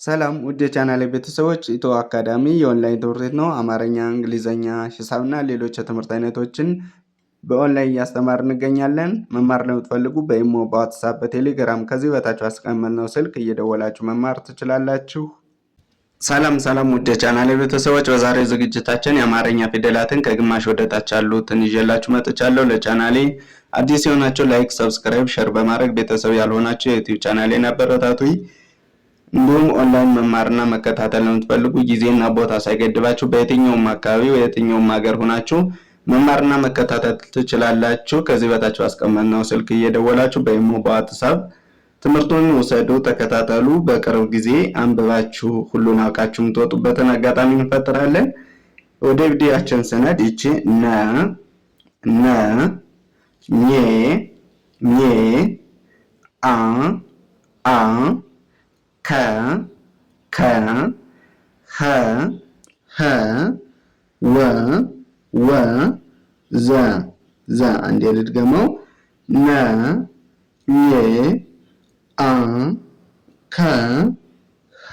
ሰላም ውድ የቻናሌ ቤተሰቦች፣ ኢትዮ አካዳሚ የኦንላይን ትምህርት ቤት ነው። አማርኛ፣ እንግሊዘኛ፣ ሂሳብና ሌሎች የትምህርት አይነቶችን በኦንላይን እያስተማር እንገኛለን። መማር ለምትፈልጉ በኢሞ፣ በዋትስአፕ፣ በቴሌግራም ከዚህ በታች አስቀመጥነው ስልክ እየደወላችሁ መማር ትችላላችሁ። ሰላም ውድ የቻናሌ ቤተሰቦች፣ በዛሬው ዝግጅታችን የአማርኛ ፊደላትን ከግማሽ ወደ ታች ያሉትን ይዤላችሁ መጥቻለሁ። ለቻናሌ አዲስ የሆናችሁ ላይክ፣ ሰብስክራይብ፣ ሼር በማድረግ ቤተሰብ ያልሆናችሁ የዩቲዩብ ቻናሌን አበረታቱኝ። እንዲሁም ኦንላይን መማርና መከታተል ለምትፈልጉ ጊዜና ቦታ ሳይገድባችሁ በየትኛውም አካባቢ በየትኛውም ሀገር ሆናችሁ መማርና መከታተል ትችላላችሁ። ከዚህ በታች አስቀመጥነው ስልክ እየደወላችሁ በኢሞ፣ በዋትስአፕ ትምህርቱን ውሰዱ፣ ተከታተሉ። በቅርብ ጊዜ አንብባችሁ ሁሉን አውቃችሁ የምትወጡበትን አጋጣሚ እንፈጥራለን። ወደ ቪዲዮአችን ስነድ ይቺ ነ ኘ አ ከ ኸ ወ ዘ አንዴ ልድገመው። ነ ኘ አ ከ ኸ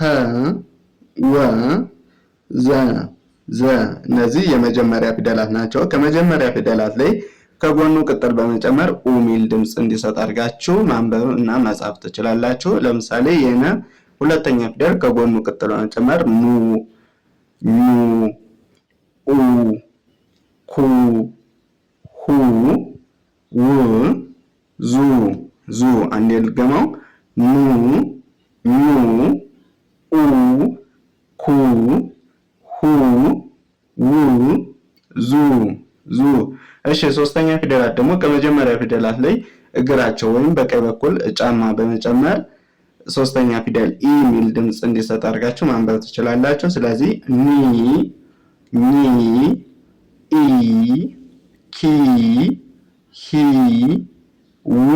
ወ ዘ እነዚህ የመጀመሪያ ፊደላት ናቸው። ከመጀመሪያ ፊደላት ላይ ከጎኑ ቅጥል በመጨመር ኡ ሚል ድምፅ እንዲሰጥ አድርጋችሁ ማንበብ እና መጻፍ ትችላላችሁ። ለምሳሌ የነ ሁለተኛ ፊደል ከጎኑ ቅጥል በመጨመር ኑ፣ ኡ፣ ኩ፣ ሁ፣ ው፣ ዙ አንዴ ልገመው። ኑ፣ ኡ፣ ኩ፣ ሁ፣ ው፣ ዙ። እሺ፣ ሶስተኛ ፊደላት ደግሞ ከመጀመሪያ ፊደላት ላይ እግራቸው ወይም በቀኝ በኩል ጫማ በመጨመር ሶስተኛ ፊደል ኢ ሚል ድምፅ እንዲሰጥ አድርጋችሁ ማንበብ ትችላላችሁ። ስለዚህ ኒ፣ ኢ፣ ኪ፣ ሂ፣ ዊ፣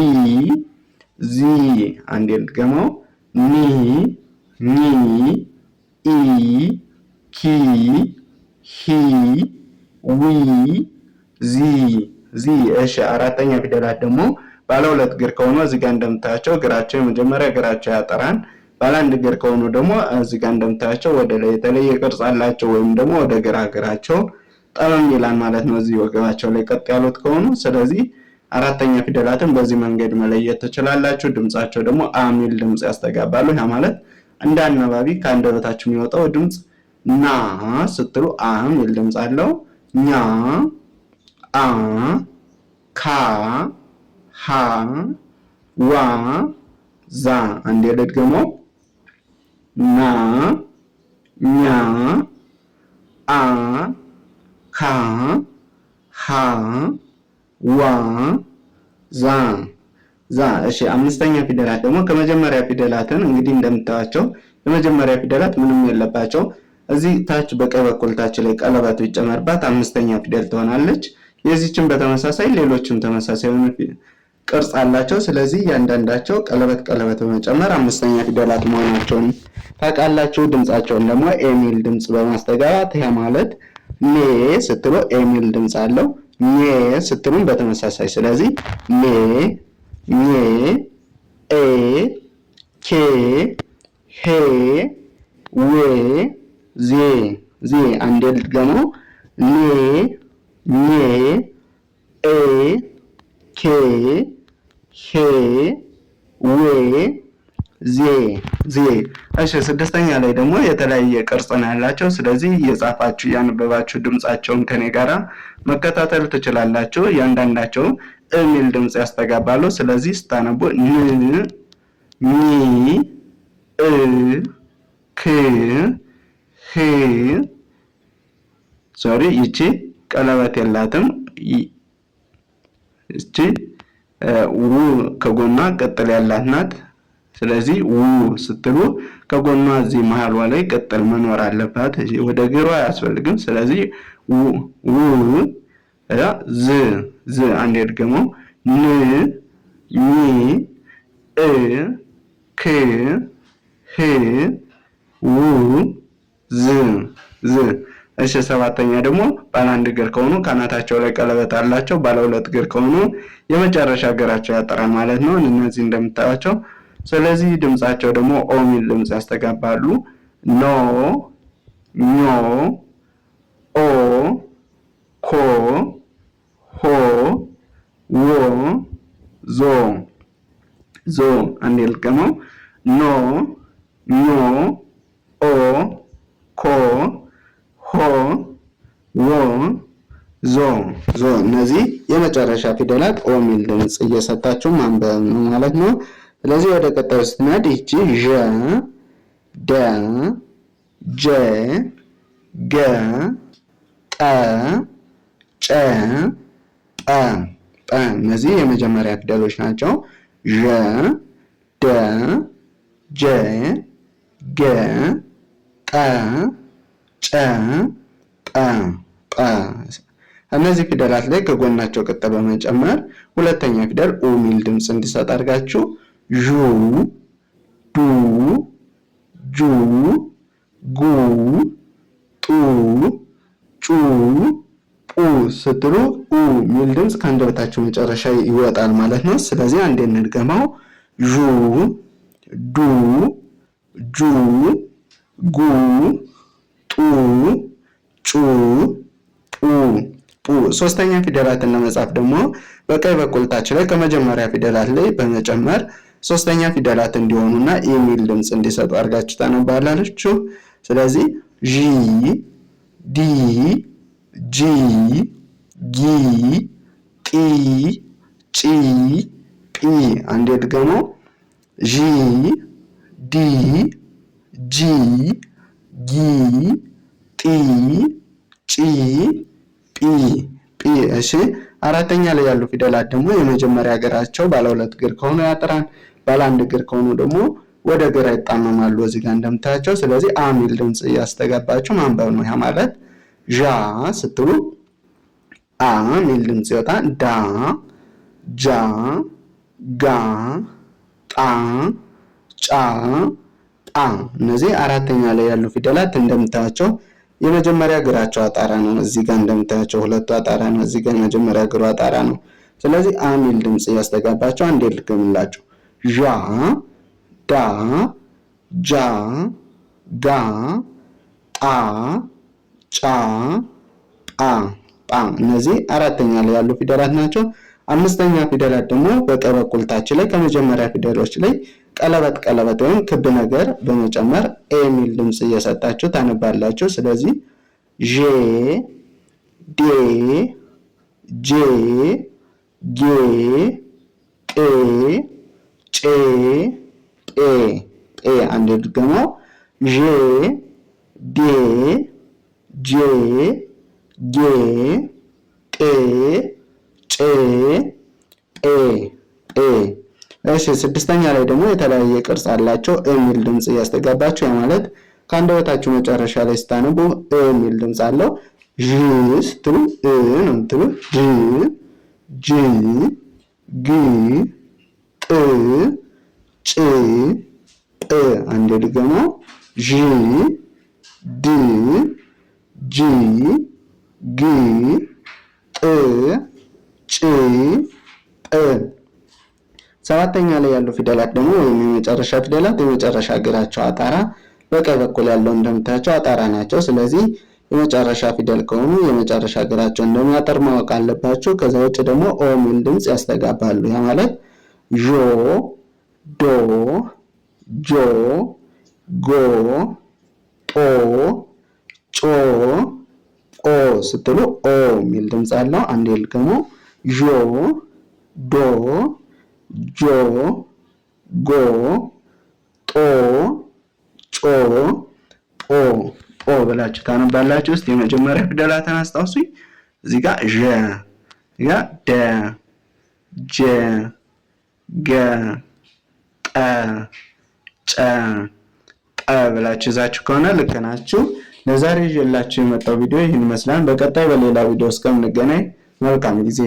ዚ አንዴ ልድገመው። ኒ፣ ኢ፣ ኪ፣ ሂ፣ ዊ፣ ዚ። እሺ፣ አራተኛ ፊደላት ደግሞ ባለ ሁለት እግር ከሆኑ እዚህ ጋር እንደምታያቸው እግራቸው የመጀመሪያ እግራቸው ያጠራን። ባለ አንድ እግር ከሆኑ ደግሞ እዚህ ጋር እንደምታያቸው ወደ ላይ የተለየ ቅርጽ አላቸው፣ ወይም ደግሞ ወደ ግራ እግራቸው ጠመም ይላል ማለት ነው፣ እዚህ ወገባቸው ላይ ቀጥ ያሉት ከሆኑ። ስለዚህ አራተኛ ፊደላትን በዚህ መንገድ መለየት ትችላላችሁ። ድምጻቸው ደግሞ አ ሚል ድምጽ ያስተጋባሉ። ያ ማለት እንደ አናባቢ ከአንደበታችሁ የሚወጣው ድምጽ ና ስትሉ አ ሚል ድምጽ አለው። ኛ፣ አ፣ ካ፣ ሀ፣ ዋ፣ ዛ አንዴ ልድገመው። ና፣ ኛ፣ አ፣ ካ፣ ሀ፣ ዋ፣ ዛ። እሺ፣ አምስተኛ ፊደላት ደግሞ ከመጀመሪያ ፊደላትን እንግዲህ እንደምታዩቸው የመጀመሪያ ፊደላት ምንም የለባቸው። እዚህ ታች በቀኝ በኩል ታች ላይ ቀለበት ቢጨመርባት አምስተኛ ፊደል ትሆናለች። የዚህችን በተመሳሳይ ሌሎችም ተመሳሳይ ቅርጽ አላቸው። ስለዚህ እያንዳንዳቸው ቀለበት በመጨመር አምስተኛ ፊደላት መሆናቸውን ታውቃላችሁ። ድምጻቸውን ደግሞ ኤሚል ድምጽ በማስተጋባት ያ ማለት ኔ ስትሉ ኤሚል ድምጽ አለው። ኔ ስትሉም በተመሳሳይ። ስለዚህ ኔ፣ ኘ፣ ኤ፣ ኬ፣ ሄ፣ ዌ፣ ዜ አንዴ ልድገመው። ኔ፣ ኘ፣ ኤ፣ ኬ፣ ሄ፣ ዌ፣ ዜ። እሺ፣ ስድስተኛ ላይ ደግሞ የተለያየ ቅርጽ ነው ያላቸው። ስለዚህ እየጻፋችሁ እያነበባችሁ ድምጻቸውን ከኔ ጋራ መከታተል ትችላላችሁ። እያንዳንዳቸው የሚል ድምጽ ያስተጋባሉ። ስለዚህ ስታነቡ ን፣ ኒ፣ እ፣ ክ፣ ህ፣ ይቺ ቀለበት የላትም። እቺ ው ከጎኗ ቅጥል ያላት ናት። ስለዚህ ው ስትሉ ከጎኗ እዚህ መሃሏ ላይ ቅጥል መኖር አለባት። ወደ ግሯ አያስፈልግም። ስለዚህ ው ዝ አንዴ ድገመው። ን፣ ኒ፣ እ፣ ክ፣ ህ፣ ው፣ ዝ። እሺ፣ ሰባተኛ ደግሞ ባለ አንድ እግር ከሆኑ ካናታቸው ላይ ቀለበት አላቸው። ባለ ሁለት እግር ከሆኑ የመጨረሻ እግራቸው ያጠራል ማለት ነው። እነዚህ እንደምታዩቸው ስለዚህ ድምጻቸው ደግሞ ኦ ሚል ድምጽ ያስተጋባሉ። ኖ፣ ኞ፣ ኦ፣ ኮ፣ ሆ፣ ዎ፣ ዞ። ዞ አንዴ ልቀመው። ኖ፣ ኞ፣ ኦ፣ ኮ፣ ሆ፣ ዎ፣ ዞ። ዞ እነዚህ የመጨረሻ ፊደላት ኦ ሚል ድምጽ እየሰጣችሁ ማንበብ ነው ማለት ነው። ስለዚህ ወደ ቀጣዩ ስትነድ ይቺ ዠ፣ ደ፣ ጀ፣ ገ፣ ጠ፣ ጨ፣ ጰ። እነዚህ የመጀመሪያ ፊደሎች ናቸው። ዠ፣ ደ፣ ጀ፣ ገ፣ ጠ፣ ጨ፣ ጰ። እነዚህ ፊደላት ላይ ከጎናቸው ቅጥ በመጨመር ሁለተኛ ፊደል ኡ ሚል ድምጽ እንዲሰጥ አድርጋችሁ ዡ፣ ዱ፣ ጁ፣ ጉ፣ ጡ፣ ጩ፣ ጡ ስትሉ ኡ ሚል ድምጽ ከአንደበታችሁ መጨረሻ ይወጣል ማለት ነው። ስለዚህ አንዴ እንድገመው። ዡ፣ ዱ፣ ጁ፣ ጉ፣ ጡ፣ ጩ፣ ጡ፣ ጡ። ሶስተኛ ፊደላትን ለመጻፍ ደግሞ በቀኝ በኩል ታች ላይ ከመጀመሪያ ፊደላት ላይ በመጨመር ሶስተኛ ፊደላት እንዲሆኑና የሚል ድምጽ እንዲሰጡ አድርጋችሁ ታነባላችሁ። ስለዚህ ዢ፣ ዲ፣ ጂ፣ ጊ፣ ጢ፣ ጪ፣ ጲ። አንዴ ድገመው። ዢ፣ ዲ፣ ጂ፣ ጊ፣ ጢ፣ ጪ፣ ጲ፣ ጲ። እሺ አራተኛ ላይ ያሉ ፊደላት ደግሞ የመጀመሪያ እግራቸው ባለ ሁለት እግር ከሆኑ ያጥራን፣ ባለ አንድ እግር ከሆኑ ደግሞ ወደ ግራ ይጣመማሉ እዚህ ጋር እንደምታያቸው። ስለዚህ አ ሚል ድምጽ እያስተጋባችሁ ማንበብ ነው። ያ ማለት ዣ ስትሉ አ ሚል ድምጽ ይወጣል። ዳ፣ ጃ፣ ጋ፣ ጣ፣ ጫ፣ ጣ። እነዚህ አራተኛ ላይ ያሉ ፊደላት እንደምታያቸው የመጀመሪያ እግራቸው አጣራ ነው። እዚህ ጋር እንደምታያቸው ሁለቱ አጣራ ነው። እዚህ ጋር የመጀመሪያ እግሩ አጣራ ነው። ስለዚህ አ ሚል ድምጽ እያስተጋባቸው አንዴ ልገምላቸው። ዣ፣ ዳ፣ ጃ፣ ጋ፣ ጣ፣ ጫ፣ ጳ፣ ጳ። እነዚህ አራተኛ ላይ ያሉ ፊደላት ናቸው። አምስተኛ ፊደላት ደግሞ በቀኝ በኩል ታች ላይ ከመጀመሪያ ፊደሎች ላይ ቀለበት ቀለበት ወይም ክብ ነገር በመጨመር ኤ ሚል ድምጽ እየሰጣችሁ ታነባላችሁ። ስለዚህ ዤ፣ ዴ፣ ጄ፣ ጌ፣ ቄ፣ ጬ፣ ጴ፣ ጴ። አንዴ ድገመው። ዤ፣ ዴ፣ ጄ፣ ጌ፣ ቄ፣ ጬ፣ ጴ፣ ጴ። እሺ ስድስተኛ ላይ ደግሞ የተለያየ ቅርጽ አላቸው። እ ሚል ድምጽ እያስተጋባችሁ ያ ማለት ከአንደበታችሁ መጨረሻ ላይ ስታነቡ እ ሚል ድምጽ አለው። ዥ ስትሉ እ ነው የምትሉ። ጅ፣ ጅ፣ ግ፣ ጥ፣ ጭ፣ ጥ። አንዴ ድገመው። ዥ፣ ድ፣ ጂ፣ ግ፣ ጥ፣ ጭ፣ ጥ። ሰባተኛ ላይ ያሉ ፊደላት ደግሞ ወይም የመጨረሻ ፊደላት የመጨረሻ እግራቸው አጣራ በቀኝ በኩል ያለው እንደምታያቸው አጣራ ናቸው። ስለዚህ የመጨረሻ ፊደል ከሆኑ የመጨረሻ እግራቸው እንደሚያጠር ማወቅ አለባችሁ። ከዛ ውጭ ደግሞ ኦ ሚል ድምጽ ያስተጋባሉ። ያ ማለት ዦ፣ ዶ፣ ጆ፣ ጎ፣ ጦ፣ ጮ፣ ኦ ስትሉ ኦ ሚል ድምጽ አለው። አንዴ ልገሙ። ዦ፣ ዶ፣ ጆ፣ ጎ፣ ጦ፣ ጮ፣ ጶ፣ ጶ ብላችሁ ታነባላችሁ። ውስጥ የመጀመሪያ ፊደላትን አስታውሱኝ። እዚህ ጋር ዠ፣ እዚህ ጋር ደ፣ ጀ፣ ገ፣ ጠ፣ ጨ፣ ጰ ብላችሁ ይዛችሁ ከሆነ ልክ ናችሁ። ለዛሬ ይዤላችሁ የመጣው ቪዲዮ ይህን ይመስላል። በቀጣይ በሌላ ቪዲዮ እስከምንገናኝ መልካም ጊዜ